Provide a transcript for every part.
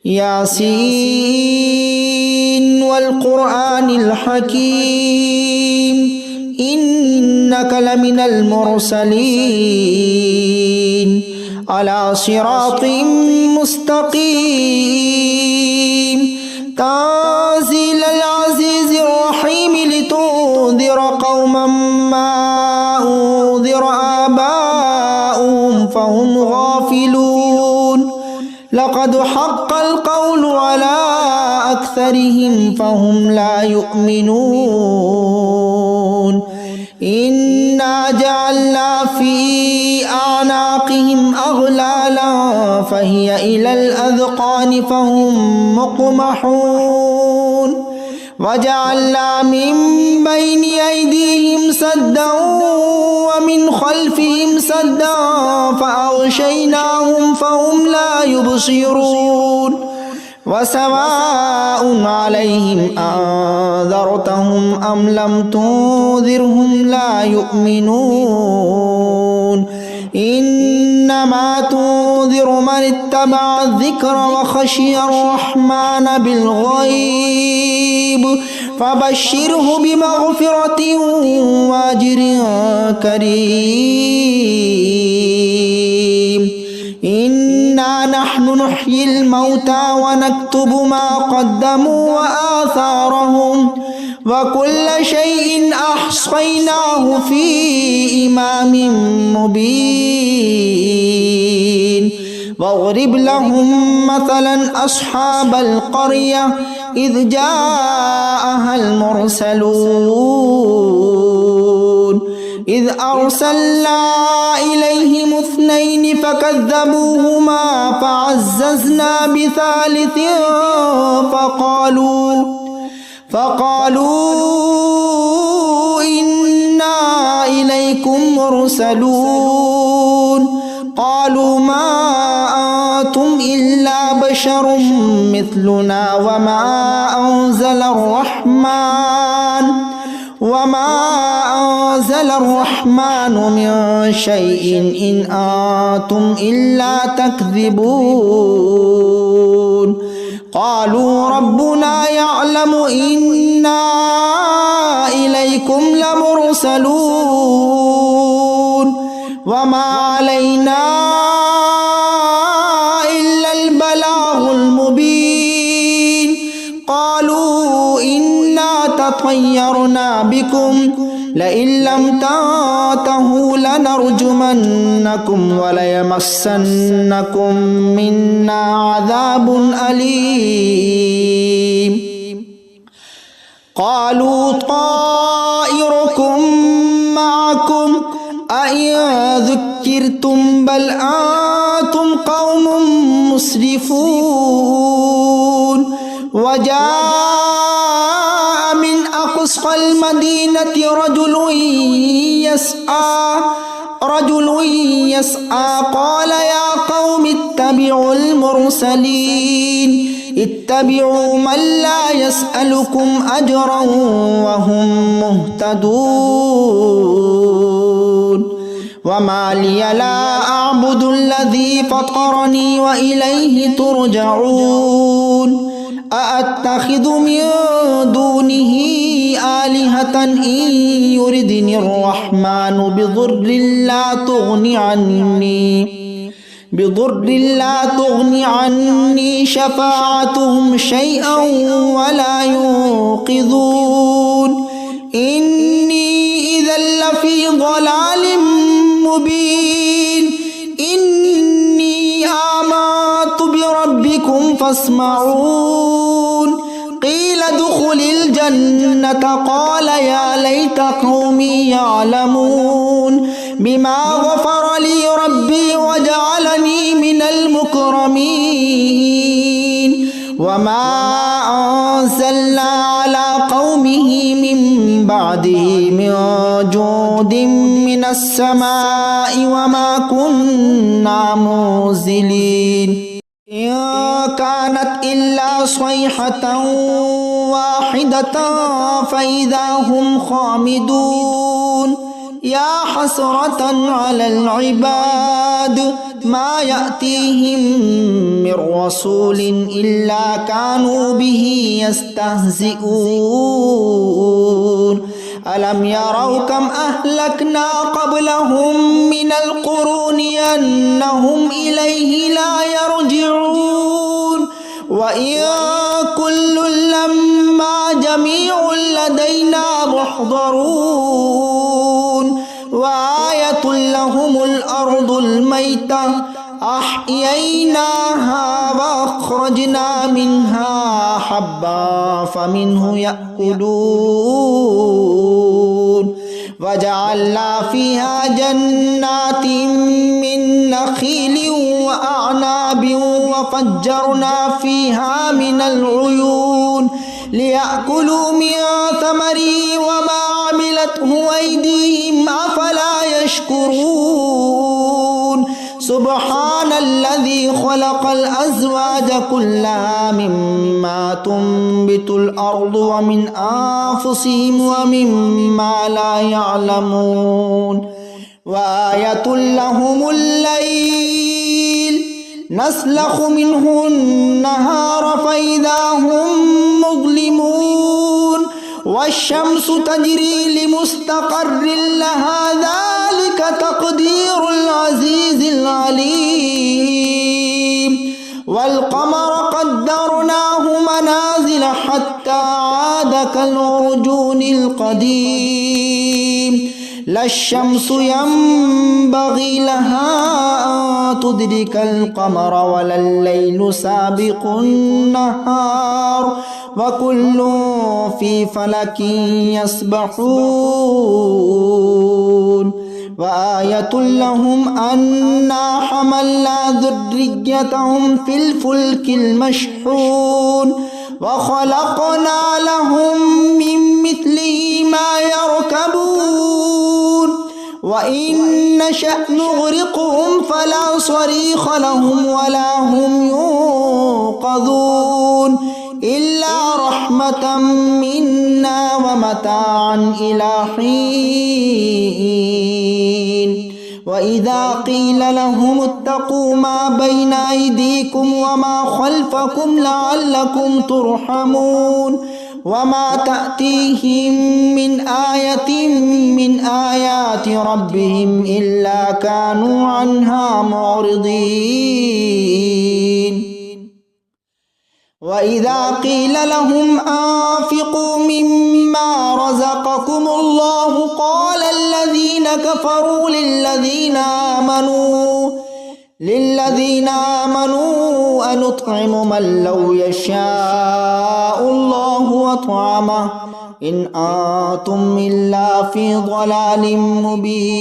यासीन वल क़ुरआनिल हकीम इन्नका लमिनल मुरसलीन अला सिरातिम मुस्तक़ीम ताज़ीलल अज़ीज़िर रहीम लितुन्ज़िर क़ौमम मा उन्ज़िर आबाउहुम फ़हुम गाफ़िलून लक़द हक़्क़ल क़ौलु अला अक्सरिहिम फ़हुम ला युमिनून इन्ना जअलना फ़ी अअनाक़िहिम अग़लाला फ़हिय इलल अज़क़ानि फ़हुम मुक़महून वजअलना मिन बैनि अयदीहिम सद्दन व मिन ख़ल्फ़िहिम सद्दन फ़अग़शयनाहुम फ़हुम ला युबसिरून वसवाउन अलैहिम अअंज़रतहुम अम लम तुन्ज़िरहुम ला युमिनून इन्नमा तुन्ज़िरु मन इत्तबअ अज़्ज़िक्र व ख़शिय अर्रहमान बिलग़ैब फ़बश्शिरहु बिमग़फ़िरतिन व अज्रिन करीम इन्ना नहनु नुह्यिल मौता व नक्तुबु मा क़द्दमू व आसारहुम व कुल्ल शैइन अहसैनाहु फ़ी इमामिन मुबीन वज़रिब लहुम मसलन अस्हाबल क़र्यह इज़ जाअहल मुरसलून इज़ अरसलना इलैहिम इस्नैनि फ़कज़्ज़बूहुमा फ़अज़्ज़ज़ना बिसालिसिन फ़क़ालू इन्ना इलैकुम मुरसलून क़ालू मा अंतुम इल्ला बशरुम मिस्लुना वमा अंज़लर रहमान मिन शैइन इन अंतुम इल्ला तकज़िबून क़ालू रब्बुना यअलमु इन्ना इलैकुम लमुरसलून वमा अलैना इल्लल बलागुल मुबीन क़ालू इन्ना ततय्यरना बिकुम लइन लम तंतहू लनरजुमन्नकुम वलयमस्सन्नकुम मिन्ना अज़ाबुन अलीम क़ालू ताइरुकुम मअकुम अइन ज़ुक्किरतुम बल अंतुम क़ौमुम मुस्रिफून वजाअ मिन अक़सल मदीनति रजुलुन यस्आ क़ाल या क़ौम इत्तबिउल मुरसलीन इत्तबिउ मन ला यसअलुकुम अजरन वहुम मुहतदून वमा लिया ला अअबुदुल्लज़ी फ़तरनी व इलैहि तुरजऊन अअत्तख़िज़ु मिन दूनिही आलिहतन इन युरिदिनिर्रहमानु बिदुर्रिन ला तुग़नि अन्नी शफ़ाअतुहुम शैअन वला युन्क़िज़ून इन्नी इज़न लफ़ी ज़लालिम मुबीन इन्नी आमनतु बिरब्बिकुम फ़स्मऊन क़ील उद्ख़ुलिल जन्नत क़ाल या लैत क़ौमी यअलमून बिमा ग़फ़र ली रब्बी वजअलनी मिनल मुकरमीन वमा अंज़लना अला क़ौमिही मिन बअदिही मिन जुदिन मिनस समाइ वमा कुन्ना मुरसिलीन कानत इल्ला स्वैहतन वाहिदतन फ़इज़ा हुम खामिदून या हसरतन अलल इबाद ما يأتيهم من رسول إلا كانوا به يستهزئون ألم يروا كم أهلكنا قبلهم من القرون أنهم إليه لا يرجعون وإن كل لما جميع لدينا محضرون وآية لهم الأرض الميتة أحييناها وأخرجنا منها حبا فمنه يأكلون وجعلنا فيها جنات من نخيل وأعناب وفجرنا فيها من العيون ليأكلوا من ثمره وما عملته أيديهم أفلا يشكرون سبحان الذي خلق الأزواج كلها مما تنبت الأرض ومن أنفسهم ومما لا يعلمون وآية لهم الليل نسلخ منه النهار فإذا هم مظلمون والشمس تجري لمستقر لها ذلك تقدير العزيز العليم والقمر قدرناه منازل حتى عاد كالعرجون القديم لا الشمس ينبغي لها أن تدرك القمر ولا الليل سابق النهار وكل في فلك يسبحون وآية لهم أنا حملنا ذريتهم في الفلك المشحون وخلقنا لهم من مثله ما يركبون وإن نشأ نغرقهم فلا صريخ لهم ولا هم ينقذون إلا رحمة منا ومتاعا إلى حين وإذا قيل لهم اتقوا ما بين أيديكم وما خلفكم لعلكم ترحمون وما تأتيهم من آية من آيات ربهم إلا كانوا عنها معرضين وإذا قيل لهم أنفقوا مما رزقكم الله قال الذين كفروا للذين آمنوا أنطعم من لو يشاء الله أطعمه إن أنتم إلا في ضلال مبين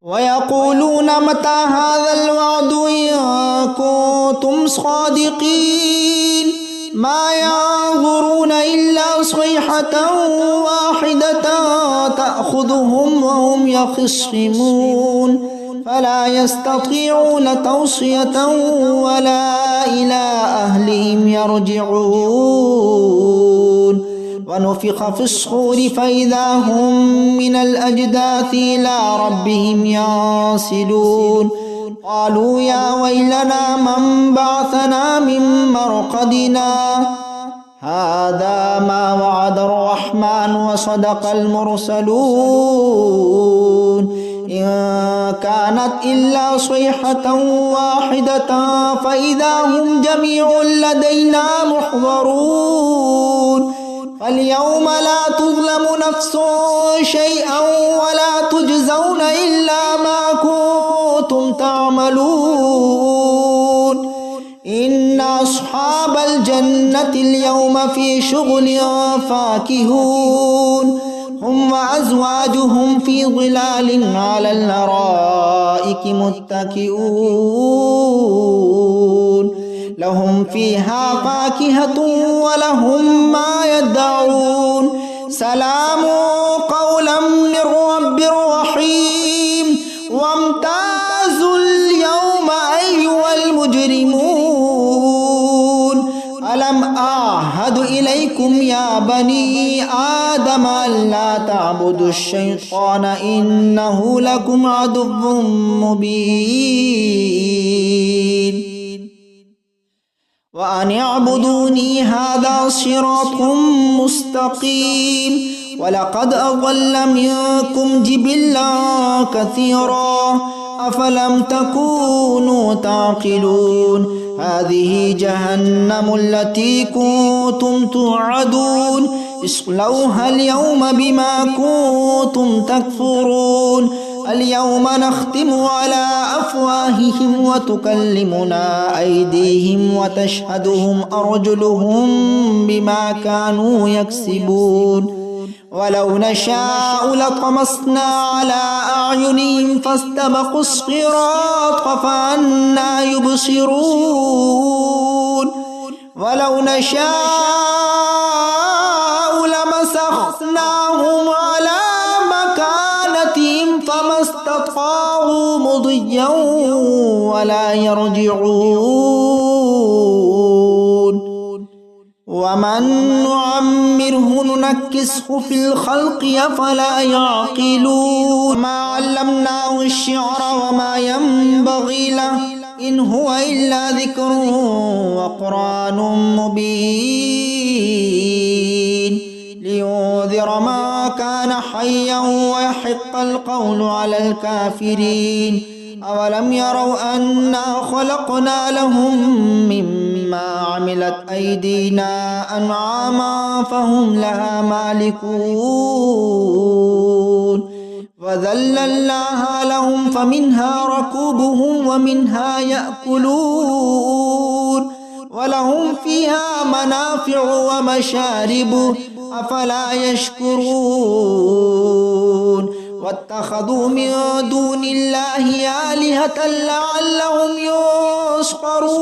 ويقولون متى هذا الوعد إن كنتم صادقين ما ينظرون إلا صيحة واحدة تأخذهم وهم يخصمون فلا يستطيعون توصية ولا إلى أهلهم يرجعون ونفخ في الصور فإذا هم من الأجداث إلى ربهم ينسلون قالوا يا ويلنا من بعثنا من مرقدنا هذا ما وعد الرحمن وصدق المرسلون إن كانت إلا صيحة واحدة فإذا هم جميع لدينا محضرون فاليوم لا تظلم نفس شيئا ولا تجزون إلا ما كنتم تعملون إن أصحاب الجنة اليوم في شغل فاكهون هم وأزواجهم في ظلال على الأرائك متكئون لهم فيها فاكهة ولهم ما يدعون سلام قولا من رب رحيم وامتازوا اليوم أيها المجرمون ألم أعهد وعهد إليكم يا بني آدم ألا تعبدوا الشيطان إنه لكم عدو مبين وأن اعبدوني هذا صراط مستقيم ولقد أضل منكم جبلا كثيرا أفلم تكونوا تعقلون هذه جهنم التي كنتم توعدون اصلوها اليوم بما كنتم تكفرون اليوم نختم على أفواههم وتكلمنا أيديهم وتشهدهم أرجلهم بما كانوا يكسبون ولو نشاء لطمسنا على أعينهم فاستبقوا الصراط فأنى يبصرون ولو نشاء لمسخناهم على مكانتهم فما استطاعوا مضيا ولا يرجعون ومن نعمره ننكسه في الخلق أفلا يعقلون ما علمناه الشعر وما ينبغي له إن هو إلا ذكر وقرآن مبين لينذر ما كان حيا ويحق القول على الكافرين أولم يروا أنا خلقنا لهم مما عملت أيدينا أنعاما فهم لها مالكون وذللناها لهم فمنها ركوبهم ومنها يأكلون ولهم فيها منافع ومشارب أفلا يشكرون واتخذوا من دون الله آلهة لعلهم ينصرون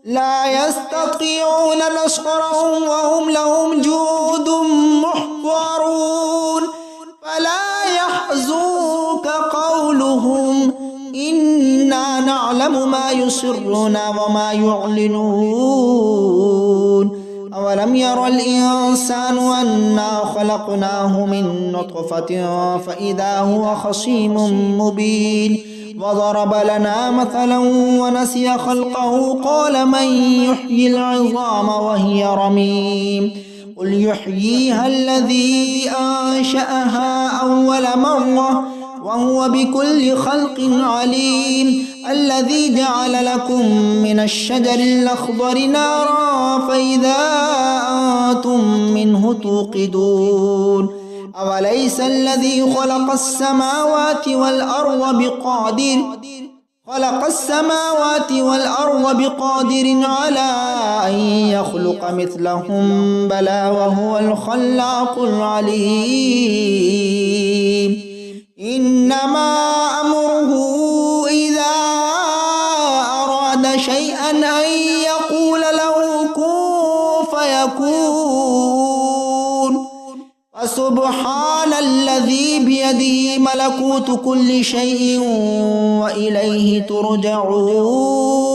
لا يستطيعون نصرهم وهم لهم جند محضرون فلا يحزنك قولهم إنا نعلم ما يسرون وما يعلنون أولم ير الإنسان أنا خلقناه من نطفة فإذا هو خصيم مبين وضرب لنا مثلا ونسي خلقه قال من يحيي العظام وهي رميم قل يحييها الذي أنشأها أول مرة وهو بكل خلق عليم الذي جعل لكم من الشجر الأخضر نارا فإذا أنتم منه توقدون أوليس الذي خلق السماوات والأرض بقادر على أن يخلق مثلهم بلى وهو الخلاق العليم إنما أمره إذا أراد شيئا أن يقول له كن فيكون فسبحان الذي بيده ملكوت كل شيء وإليه ترجعون